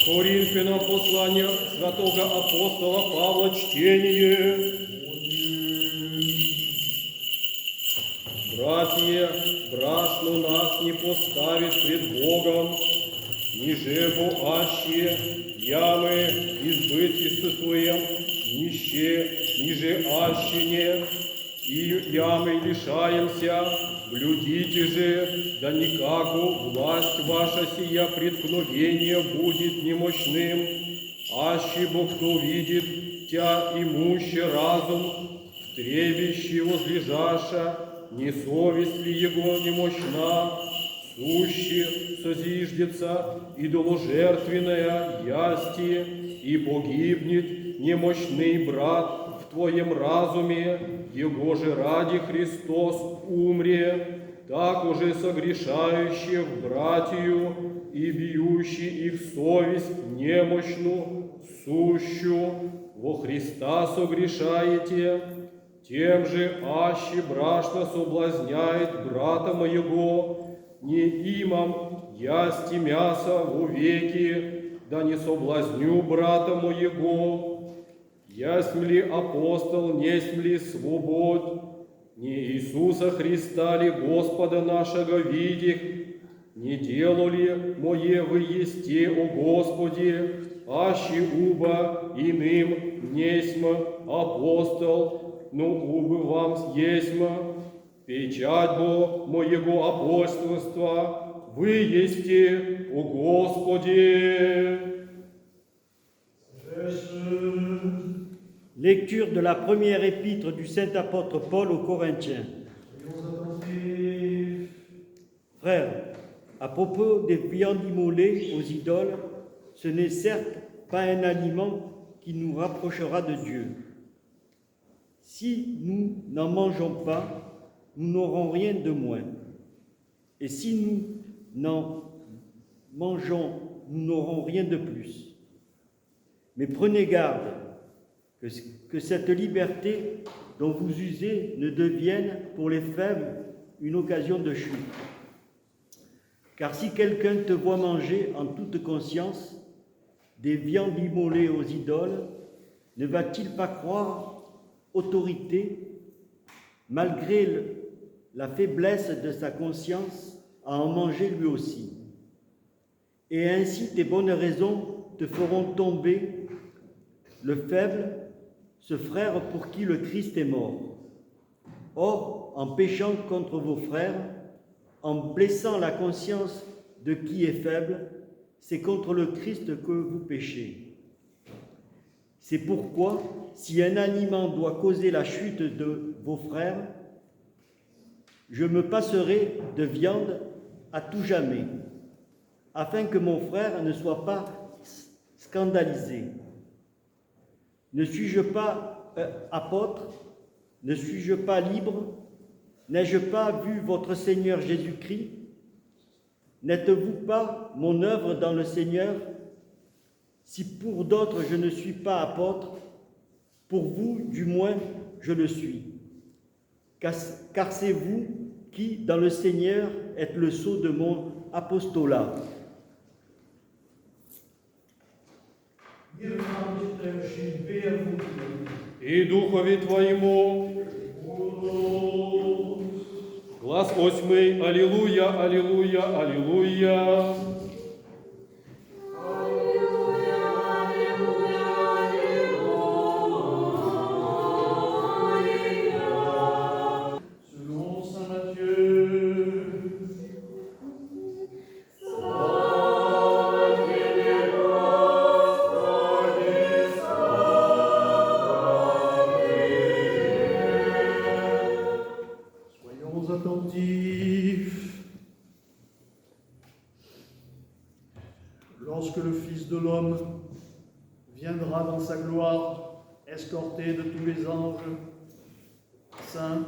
Коринфянам послание святого апостола Павла чтение. Братья, брашну нас не поставит пред Богом, ниже аще ямы избыточествуем, ниже аще не, и ямы лишаемся, блюдите же, да никаку власть ваша сия преткновение будет немощным, аще Бог кто видит тя имуще разум, в требище возлежаша, не совесть ли его немощна, суще созиждется идоложертвенная ясти, и погибнет немощный брат в твоем разуме, его же ради Христос умре, так уже согрешающие в братью и бьющий их совесть немощну, сущу, во Христа согрешаете, тем же аще брашно соблазняет брата моего, не имам ясти мяса вовеки, да не соблазню брата моего. Ясмь ли апостол, несмь ли свобод, не Иисуса Христа ли Господа нашего видих, не дело ли мое вы есте, о Господи, аще уба иным несьма апостол, но убы вам есьма, печать бо моего апостольства, вы есте, о Господи. Lecture de la première épître du saint apôtre Paul aux Corinthiens. Frères, à propos des viandes immolées aux idoles, ce n'est certes pas un aliment qui nous rapprochera de Dieu. Si nous n'en mangeons pas, nous n'aurons rien de moins. Et si nous n'en mangeons, nous n'aurons rien de plus. Mais prenez garde que cette liberté dont vous usez ne devienne pour les faibles une occasion de chute. Car si quelqu'un te voit manger en toute conscience des viandes immolées aux idoles, ne va-t-il pas croire autorité, malgré la faiblesse de sa conscience, à en manger lui aussi? Et ainsi tes bonnes raisons te feront tomber le faible, ce frère pour qui le Christ est mort. Or, en péchant contre vos frères, en blessant la conscience de qui est faible, c'est contre le Christ que vous péchez. C'est pourquoi, si un aliment doit causer la chute de vos frères, je me passerai de viande à tout jamais, afin que mon frère ne soit pas scandalisé. Ne suis-je pas apôtre? Ne suis-je pas libre? N'ai-je pas vu votre Seigneur Jésus-Christ? N'êtes-vous pas mon œuvre dans le Seigneur? Si pour d'autres je ne suis pas apôtre, pour vous, du moins, je le suis. Car c'est vous qui, dans le Seigneur, êtes le sceau de mon apostolat. И Духові Твоєму. Глас 8. Аллилуйя, аллилуйя, аллилуйя. Lorsque le Fils de l'homme viendra dans sa gloire, escorté de tous les anges saints,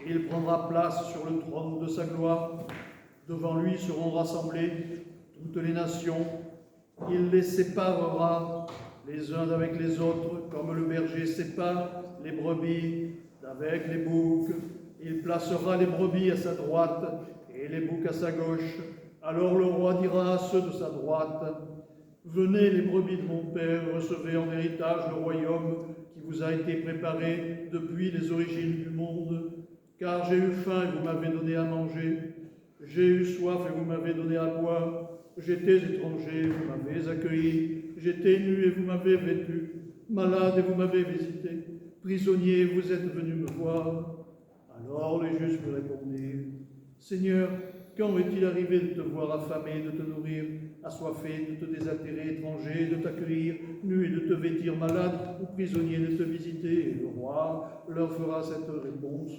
il prendra place sur le trône de sa gloire. Devant lui seront rassemblées toutes les nations. Il les séparera les uns d'avec les autres, comme le berger sépare les brebis d'avec les boucs. Il placera les brebis à sa droite et les boucs à sa gauche. Alors le roi dira à ceux de sa droite, venez les brebis de mon Père, recevez en héritage le royaume qui vous a été préparé depuis les origines du monde. Car j'ai eu faim et vous m'avez donné à manger, j'ai eu soif et vous m'avez donné à boire, j'étais étranger et vous m'avez accueilli, j'étais nu et vous m'avez vêtu, malade et vous m'avez visité, prisonnier et vous êtes venu me voir. Alors les justes lui répondirent, Seigneur, quand est-il arrivé de te voir affamé, de te nourrir, assoiffé, de te désaltérer, étranger, de t'accueillir, nu et de te vêtir, malade ou prisonnier, de te visiter? Et le roi leur fera cette réponse.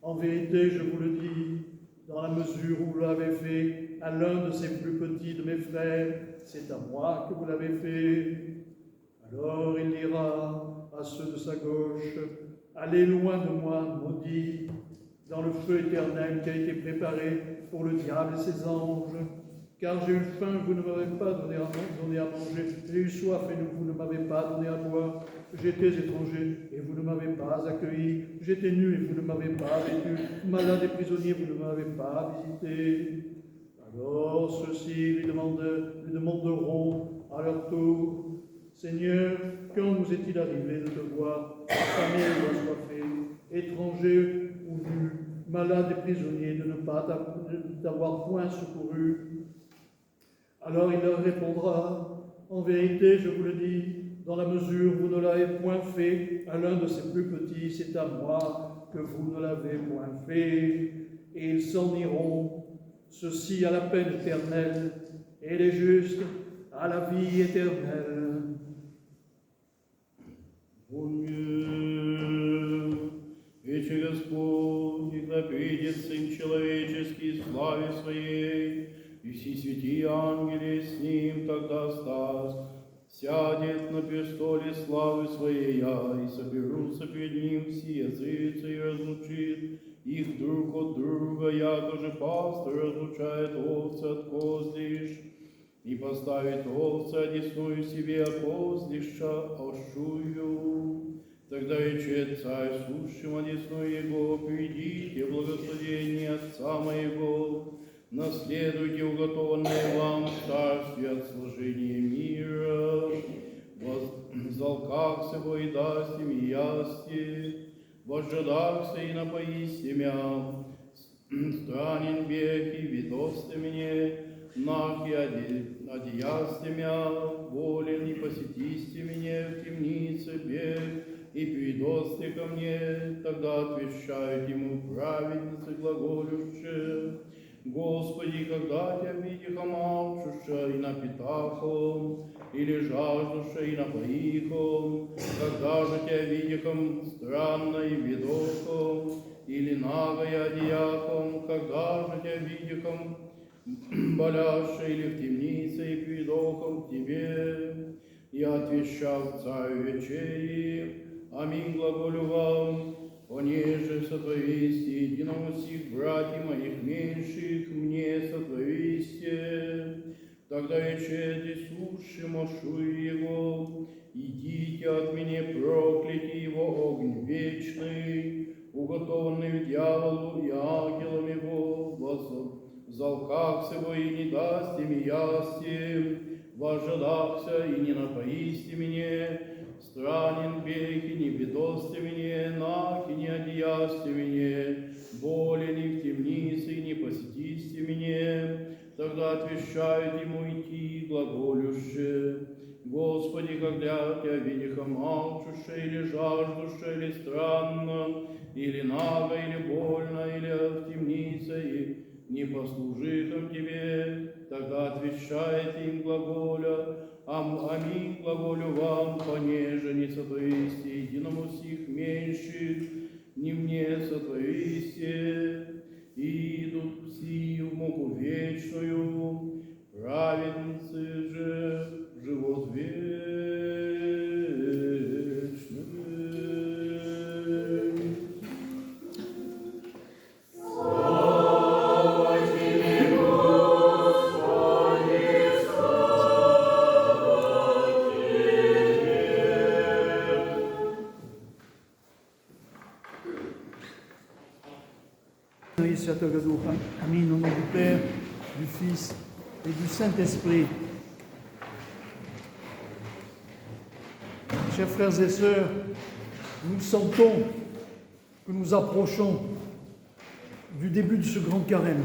En vérité, je vous le dis, dans la mesure où vous l'avez fait à l'un de ces plus petits de mes frères, c'est à moi que vous l'avez fait. Alors il dira à ceux de sa gauche, allez loin de moi, maudits, dans le feu éternel qui a été préparé pour le diable et ses anges. Car j'ai eu faim, vous ne m'avez pas donné à manger. J'ai eu soif et vous ne m'avez pas donné à boire. J'étais étranger et vous ne m'avez pas accueilli. J'étais nu et vous ne m'avez pas vêtu. Malade et prisonnier, vous ne m'avez pas visité. Alors ceux-ci lui demanderont à leur tour, Seigneur, quand nous est-il arrivé de te voir, affamé ou assoiffé, étranger ou nu, malade et prisonnier, de ne pas t'avoir point secouru? Alors il leur répondra, en vérité, je vous le dis, dans la mesure où vous ne l'avez point fait à l'un de ces plus petits, c'est à moi que vous ne l'avez point fait. Et ils s'en iront, ceux-ci à la peine éternelle, et les justes à la vie éternelle. Вече Господь, и придет Сын Человеческий в славе Своей, и все святые ангели с Ним тогда сядет на престоле славы Своей, и соберутся пред Ним все языцы, и разлучит их друг от друга, яко же пастырь разлучает овцы от козлищ, и поставит овцы одесную себе, а козлища ощую. Тогда речет царь сущим одесную его, придите, благословение Отца моего, наследуйте уготованное вам царствие от сложения мира, взалкахся во и даст им ясти, возжадахся и напоисти мя, странен бег и видости мне, нах и одеясти мя, волен и посетисти мне в темнице бег, и придости ко мне, тогда отвещают ему праведницы глаголюще. Господи, когда Тебя видиха молчуша и напитахом, или жаждуша и напоихом, когда же Тебя видихом странно и бедохом, или нагая одеяхом, когда же Тебя видихом боляще или в темнице и придохом к Тебе, я отвещал царю вечери. Аминь, глаголю вам, понеже сотвористе единому сих братьев моих меньших, мне сотвористе. Тогда речет Иисус, мощую его, идите от меня, прокляти его огонь вечный, уготованный дьяволу и ангелам его, взалкахся во и не дасте ми ясти, возжадахся и не напоисте мне, странен бег и не бедости мне, нах и не одеясте мне, болен и в темнице и не посетисте мне. Тогда отвещает ему идти глаголюще, Господи, когда Тебя видиха молчуще, или жаждуще, или странно, или наго, или больно, или в темнице, и не послужихом Тебе, тогда отвещает им глаголя, аминь, глаголю вам, понеже не сотвористе единому сих меньших, не мне сотвористе, и идут все в муку вечную, праведницы же в живот вечный. Et Святого Духа. Аминь. Au nom du Père, du Fils et du Saint-Esprit. Chers frères et sœurs, nous sentons que nous approchons du début de ce grand carême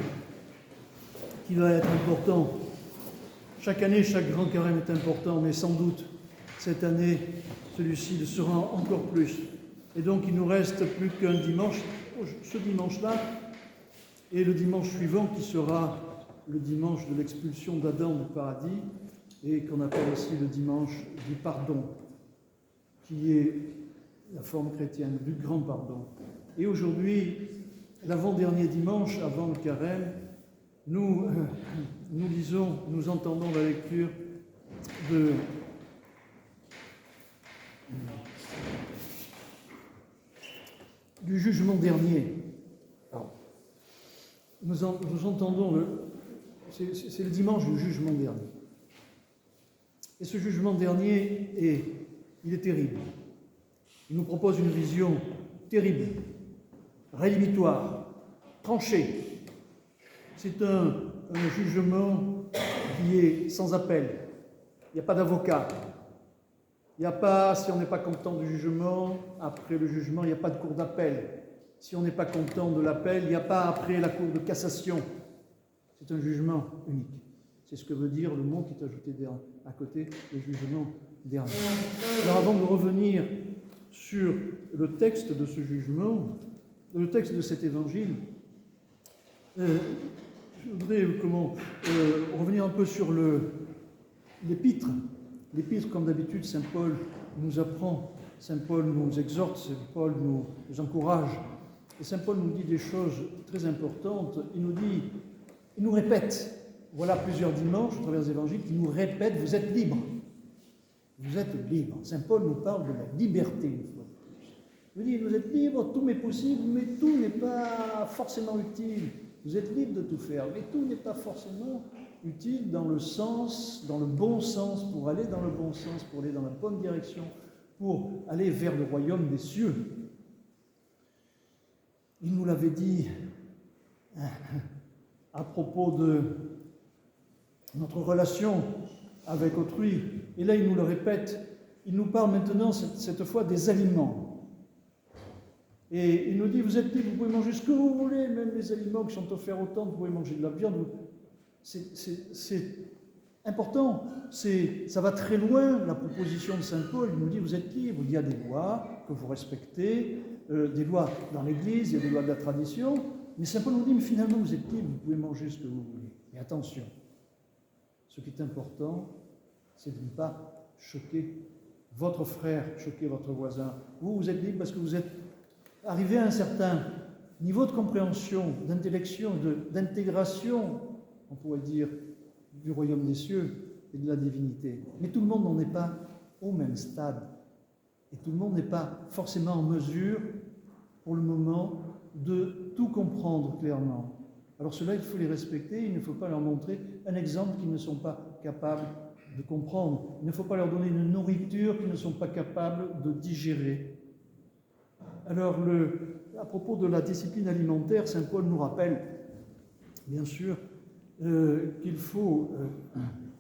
qui va être important. Chaque année, chaque grand carême est important, mais sans doute, cette année, celui-ci le sera encore plus. Et donc, il nous reste plus qu'un dimanche, ce dimanche-là, et le dimanche suivant qui sera le dimanche de l'expulsion d'Adam du paradis, et qu'on appelle aussi le dimanche du pardon, qui est la forme chrétienne du grand pardon. Et aujourd'hui, l'avant-dernier dimanche, avant le carême, nous entendons la lecture du jugement dernier. Nous entendons c'est le dimanche du jugement dernier. Et ce jugement dernier il est terrible. Il nous propose une vision terrible, rédhibitoire, tranchée. C'est un jugement qui est sans appel. Il n'y a pas d'avocat. Il n'y a pas, si on n'est pas content du jugement, après le jugement, il n'y a pas de cour d'appel. Si on n'est pas content de l'appel, il n'y a pas après la cour de cassation. C'est un jugement unique. C'est ce que veut dire le mot qui est ajouté à côté, le jugement dernier. Alors avant de revenir sur le texte de ce jugement, le texte de cet évangile, je voudrais revenir un peu sur l'épître. L'épître, comme d'habitude, Saint Paul nous apprend, Saint Paul nous exhorte, Saint Paul nous encourage. Et Saint Paul nous dit des choses très importantes. Il nous répète, voilà plusieurs dimanches à travers les évangiles, qui nous répète, vous êtes libres. Vous êtes libres. Saint Paul nous parle de la liberté une fois de plus. Il nous dit, vous êtes libres, tout m'est possible, mais tout n'est pas forcément utile. Vous êtes libres de tout faire, mais tout n'est pas forcément utile dans le bon sens, pour aller dans le bon sens, pour aller dans la bonne direction, pour aller vers le royaume des cieux. Il nous l'avait dit à propos de notre relation avec autrui, et là il nous le répète, il nous parle maintenant cette fois des aliments. Et il nous dit, vous êtes libres, vous pouvez manger ce que vous voulez, même les aliments qui sont offerts au temple, vous pouvez manger de la viande. C'est important, ça va très loin, la proposition de Saint Paul. Il nous dit, vous êtes libres, il y a des lois que vous respectez, des lois dans l'Église, il y a des lois de la tradition, mais Saint Paul nous dit, mais finalement vous êtes libres, vous pouvez manger ce que vous voulez. Mais attention, ce qui est important, c'est de ne pas choquer votre frère, choquer votre voisin. Vous êtes libre parce que vous êtes arrivé à un certain niveau de compréhension, d'intellection, d'intégration, on pourrait dire, du royaume des cieux et de la divinité. Mais tout le monde n'en est pas au même stade. Et tout le monde n'est pas forcément en mesure, pour le moment, de tout comprendre clairement. Alors cela, il faut les respecter, il ne faut pas leur montrer un exemple qu'ils ne sont pas capables de comprendre. Il ne faut pas leur donner une nourriture qu'ils ne sont pas capables de digérer. Alors, à propos de la discipline alimentaire, Saint Paul nous rappelle, bien sûr, qu'il faut,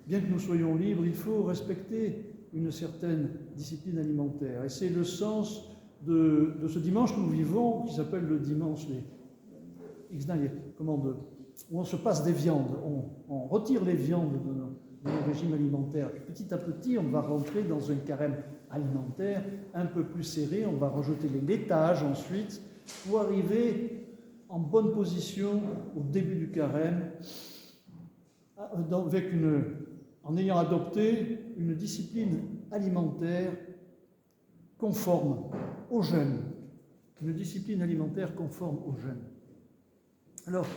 bien que nous soyons libres, il faut respecter une certaine discipline alimentaire. Et c'est le sens de ce dimanche que nous vivons, qui s'appelle le dimanche où on se passe des viandes, on retire les viandes de nos régimes alimentaires. Petit à petit, on va rentrer dans un carême alimentaire un peu plus serré, on va rajouter les laitages ensuite, pour arriver en bonne position au début du carême, en ayant adopté une discipline alimentaire conforme au jeûne. Une discipline alimentaire conforme au jeûne. Alors,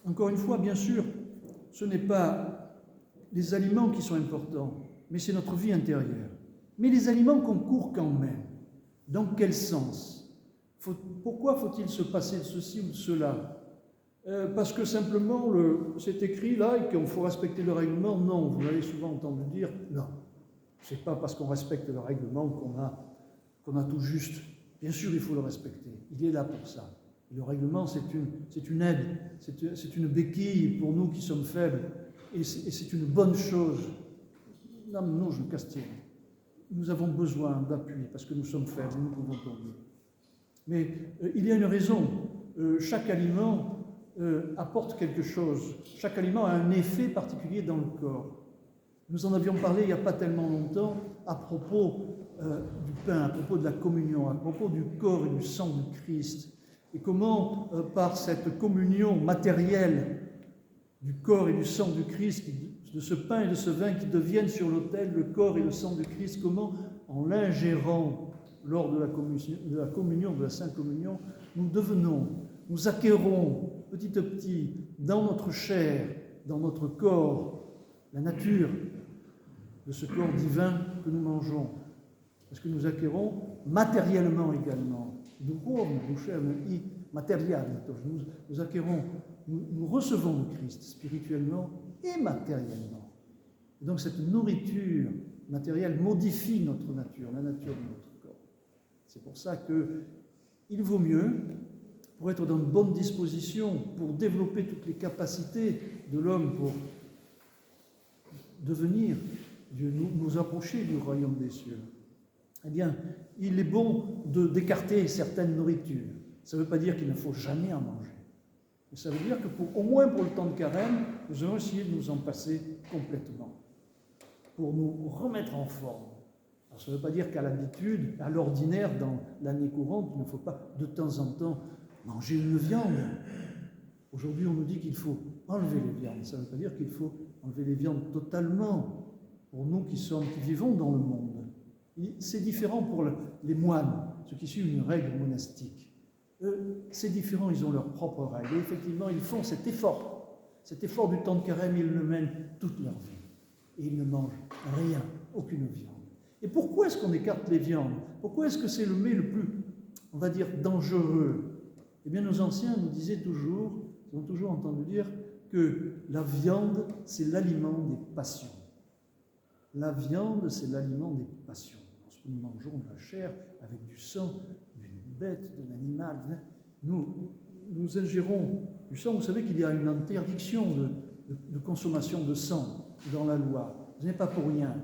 encore une fois, bien sûr, ce n'est pas les aliments qui sont importants, mais c'est notre vie intérieure. Mais les aliments concourent quand même. Dans quel sens ? Pourquoi faut-il se passer de ceci ou de cela ? Parce que simplement, c'est écrit là et qu'il faut respecter le règlement ? Non, vous l'avez souvent entendu dire, non. C'est pas parce qu'on respecte le règlement qu'on a tout juste. Bien sûr, il faut le respecter. Il est là pour ça. Le règlement, c'est une aide, c'est une béquille pour nous qui sommes faibles, et c'est une bonne chose. Non, je Castille. Nous avons besoin d'appui parce que nous sommes faibles, nous pouvons tomber. Mais il y a une raison. Chaque aliment apporte quelque chose. Chaque aliment a un effet particulier dans le corps. Nous en avions parlé il n'y a pas tellement longtemps à propos du pain, à propos de la communion, à propos du corps et du sang du Christ. Et comment, par cette communion matérielle du corps et du sang du Christ, de ce pain et de ce vin qui deviennent sur l'autel le corps et le sang du Christ, comment, en l'ingérant lors de la communion, de la Sainte Communion, nous acquérons petit à petit dans notre chair, dans notre corps, la nature de ce corps divin que nous mangeons. Parce que nous acquérons matériellement également. Nous acquérons, nous recevons le Christ spirituellement et matériellement. Et donc cette nourriture matérielle modifie notre nature, la nature de notre corps. C'est pour ça qu'il vaut mieux, pour être dans de bonnes dispositions, pour développer toutes les capacités de l'homme, pour devenir, nous approcher du royaume des cieux, eh bien, il est bon d'écarter certaines nourritures. Ça ne veut pas dire qu'il ne faut jamais en manger. Mais ça veut dire que au moins pour le temps de carême, nous allons essayer de nous en passer complètement, pour nous remettre en forme. Alors ça ne veut pas dire qu'à l'habitude, à l'ordinaire, dans l'année courante, il ne faut pas de temps en temps manger une viande. Aujourd'hui, on nous dit qu'il faut enlever les viandes. Ça ne veut pas dire qu'il faut enlever les viandes totalement pour nous qui vivons dans le monde. C'est différent pour les moines, ceux qui suivent une règle monastique. C'est différent, ils ont leurs propres règles. Et effectivement, ils font cet effort du temps de carême, ils le mènent toute leur vie. Et ils ne mangent rien, aucune viande. Et pourquoi est-ce qu'on écarte les viandes? Pourquoi est-ce que c'est le mets le plus, on va dire, dangereux? Eh bien, nos anciens nous disaient toujours, ils ont toujours entendu dire que la viande, c'est l'aliment des passions. La viande, c'est l'aliment des passions. Lorsque nous mangeons de la chair avec du sang d'une bête, d'un animal, nous ingérons du sang. Vous savez qu'il y a une interdiction de consommation de sang dans la loi. Ce n'est pas pour rien.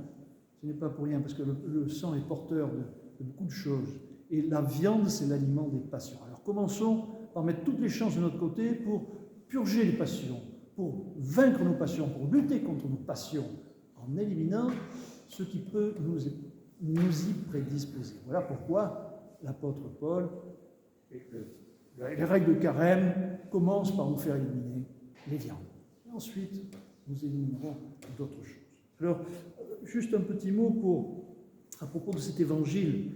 Ce n'est pas pour rien, parce que le sang est porteur de beaucoup de choses. Et la viande, c'est l'aliment des passions. Alors commençons par mettre toutes les chances de notre côté pour purger les passions, pour vaincre nos passions, pour lutter contre nos passions, en éliminant ce qui peut nous y prédisposer. Voilà pourquoi l'apôtre Paul, les règles de carême, commencent par nous faire éliminer les viandes. Et ensuite, nous éliminerons d'autres choses. Alors, juste un petit mot à propos de cet évangile.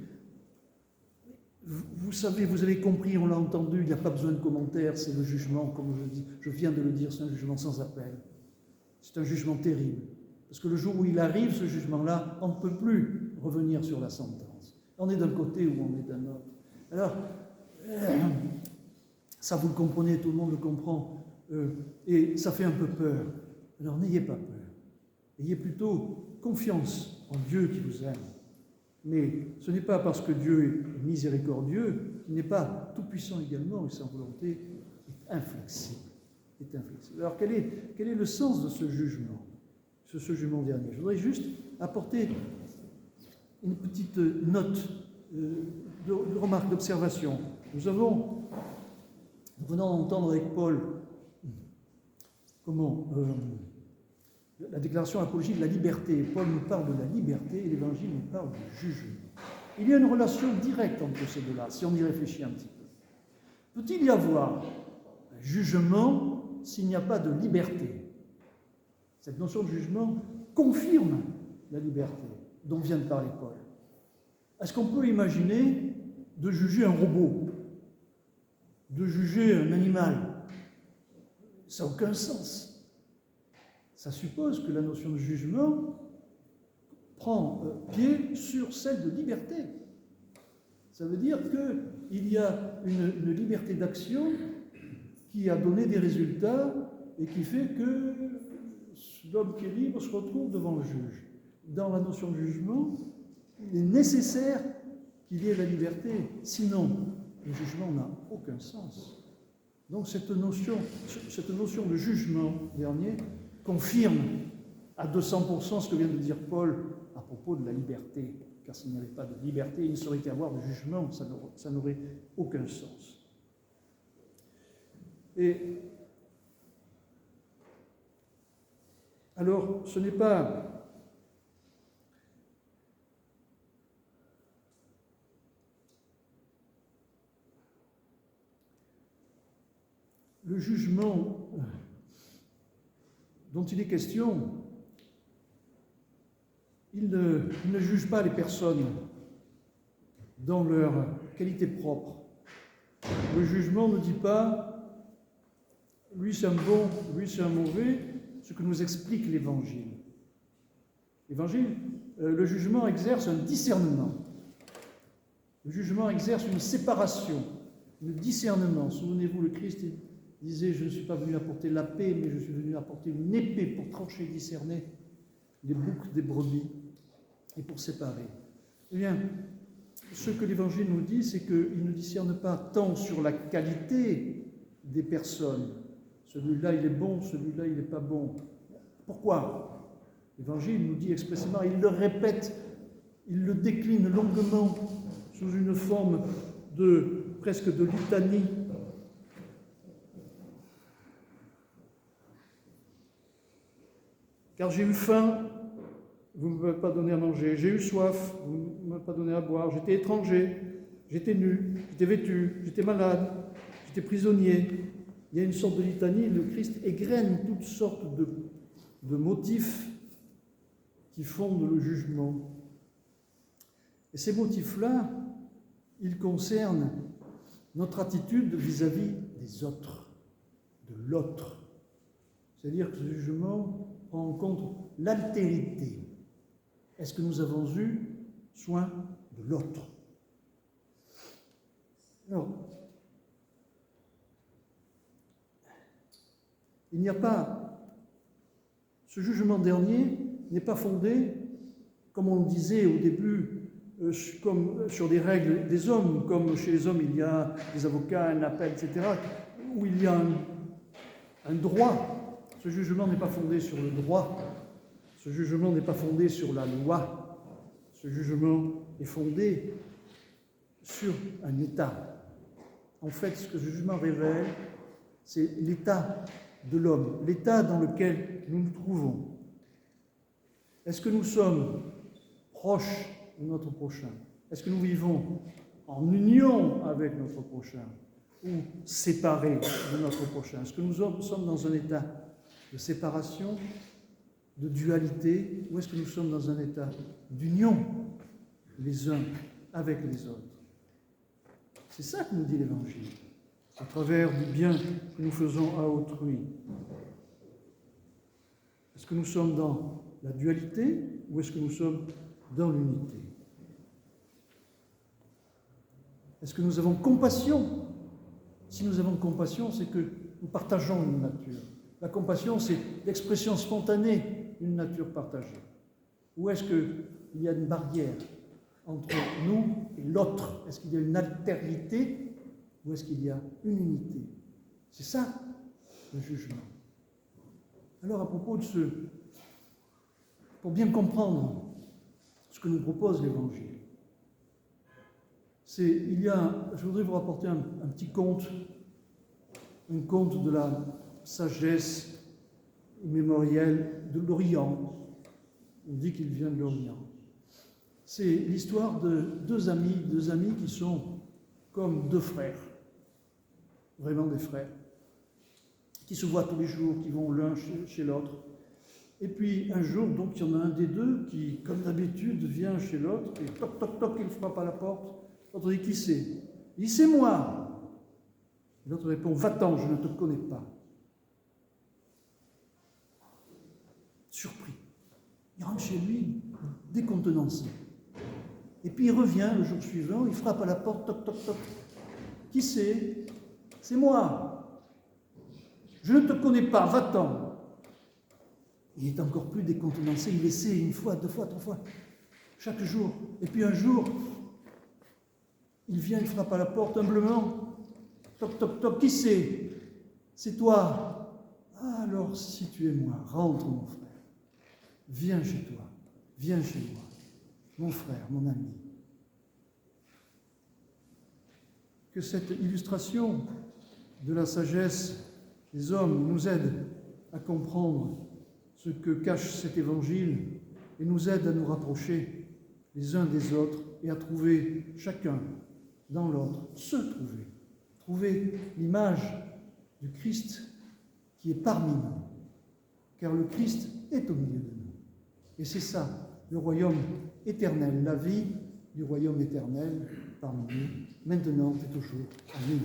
Vous savez, vous avez compris, on l'a entendu, il n'y a pas besoin de commentaires, c'est le jugement, comme je viens de le dire, c'est un jugement sans appel. C'est un jugement terrible. Parce que le jour où il arrive, ce jugement-là, on ne peut plus revenir sur la sentence. On est d'un côté ou on est d'un autre. Alors, ça vous le comprenez, tout le monde le comprend, et ça fait un peu peur. Alors n'ayez pas peur. Ayez plutôt confiance en Dieu qui vous aime. Mais ce n'est pas parce que Dieu est miséricordieux qu'il n'est pas tout-puissant également, et sa volonté est inflexible. Alors quel est le sens de ce jugement? Ce jugement dernier. Je voudrais juste apporter une petite note de remarque, d'observation. Nous venons d'entendre avec Paul la déclaration apologique de la liberté. Paul nous parle de la liberté et l'Évangile nous parle du jugement. Il y a une relation directe entre ces deux-là, si on y réfléchit un petit peu. Peut-il y avoir un jugement s'il n'y a pas de liberté? Cette notion de jugement confirme la liberté dont vient de parler Paul. Est-ce qu'on peut imaginer de juger un robot, de juger un animal? Ça n'a aucun sens. Ça suppose que la notion de jugement prend pied sur celle de liberté. Ça veut dire qu'il y a une liberté d'action qui a donné des résultats et qui fait que l'homme qui est libre se retrouve devant le juge. Dans la notion de jugement, il est nécessaire qu'il y ait la liberté. Sinon, le jugement n'a aucun sens. Donc cette notion de jugement dernier confirme à 200% ce que vient de dire Paul à propos de la liberté. Car s'il n'y avait pas de liberté, il ne saurait y avoir de jugement, ça n'aurait aucun sens. Et alors, ce n'est pas le jugement dont il est question. Il ne juge pas les personnes dans leur qualité propre. Le jugement ne dit pas « lui c'est un bon, lui c'est un mauvais », ce que nous explique l'Évangile. L'Évangile, le jugement exerce un discernement. Le jugement exerce une séparation, un discernement. Souvenez-vous, le Christ disait « Je ne suis pas venu apporter la paix, mais je suis venu apporter une épée pour trancher et discerner les boucs des brebis et pour séparer. » Eh bien, ce que l'Évangile nous dit, c'est qu'il ne discerne pas tant sur la qualité des personnes. Celui-là, il est bon, celui-là, il n'est pas bon. Pourquoi ? L'Évangile nous dit expressément, il le répète, il le décline longuement sous une forme presque de litanie. Car j'ai eu faim, vous ne m'avez pas donné à manger. J'ai eu soif, vous ne m'avez pas donné à boire. J'étais étranger, j'étais nu, j'étais vêtu, j'étais malade, j'étais prisonnier. Il y a une sorte de litanie. Le Christ égrène toutes sortes de motifs qui fondent le jugement. Et ces motifs-là, ils concernent notre attitude vis-à-vis des autres, de l'autre. C'est-à-dire que ce jugement prend en compte l'altérité. Est-ce que nous avons eu soin de l'autre ? Alors, il n'y a pas, ce jugement dernier n'est pas fondé, comme on le disait au début, comme sur des règles des hommes, comme chez les hommes il y a des avocats, un appel, etc., où il y a un droit. Ce jugement n'est pas fondé sur le droit, ce jugement n'est pas fondé sur la loi, ce jugement est fondé sur un état. En fait, ce que ce jugement révèle, c'est l'état de l'homme, l'état dans lequel nous nous trouvons. Est-ce que nous sommes proches de notre prochain ? Est-ce que nous vivons en union avec notre prochain ou séparés de notre prochain ? Est-ce que nous sommes dans un état de séparation, de dualité, ou est-ce que nous sommes dans un état d'union les uns avec les autres ? C'est ça que nous dit l'Évangile, à travers du bien que nous faisons à autrui. Est-ce que nous sommes dans la dualité ou est-ce que nous sommes dans l'unité ? Est-ce que nous avons compassion ? Si nous avons compassion, c'est que nous partageons une nature. La compassion, c'est l'expression spontanée d'une nature partagée. Ou est-ce qu'il y a une barrière entre nous et l'autre ? Est-ce qu'il y a une altérité ou est-ce qu'il y a une unité ? C'est ça, le jugement. Alors, à propos de pour bien comprendre ce que nous propose l'Évangile, je voudrais vous rapporter un petit conte, un conte de la sagesse mémorielle de l'Orient. On dit qu'il vient de l'Orient. C'est l'histoire de deux amis qui sont comme deux frères, vraiment des frères, qui se voient tous les jours, qui vont l'un chez l'autre. Et puis un jour, donc, il y en a un des deux qui, comme d'habitude, vient chez l'autre et toc, toc, toc, il frappe à la porte. L'autre dit « Qui c'est ?» Il dit « C'est moi !» L'autre répond « Va-t'en, je ne te connais pas. » Surpris. Il rentre chez lui, décontenancé. Et puis il revient le jour suivant, il frappe à la porte, toc, toc, toc. « Qui c'est ? C'est moi. Je ne te connais pas, va-t'en. » Il est encore plus décontenancé, il essaie une fois, deux fois, trois fois, chaque jour. Et puis un jour, il vient, il frappe à la porte humblement. Toc, toc, toc, qui c'est ? C'est toi. Alors si tu es moi, rentre mon frère. Viens chez toi, viens chez moi, mon frère, mon ami. Que cette illustration de la sagesse des hommes nous aide à comprendre ce que cache cet évangile et nous aide à nous rapprocher les uns des autres et à trouver chacun dans l'autre, trouver l'image du Christ qui est parmi nous, car le Christ est au milieu de nous. Et c'est ça, le royaume éternel, la vie du royaume éternel parmi nous, maintenant et toujours. Amen.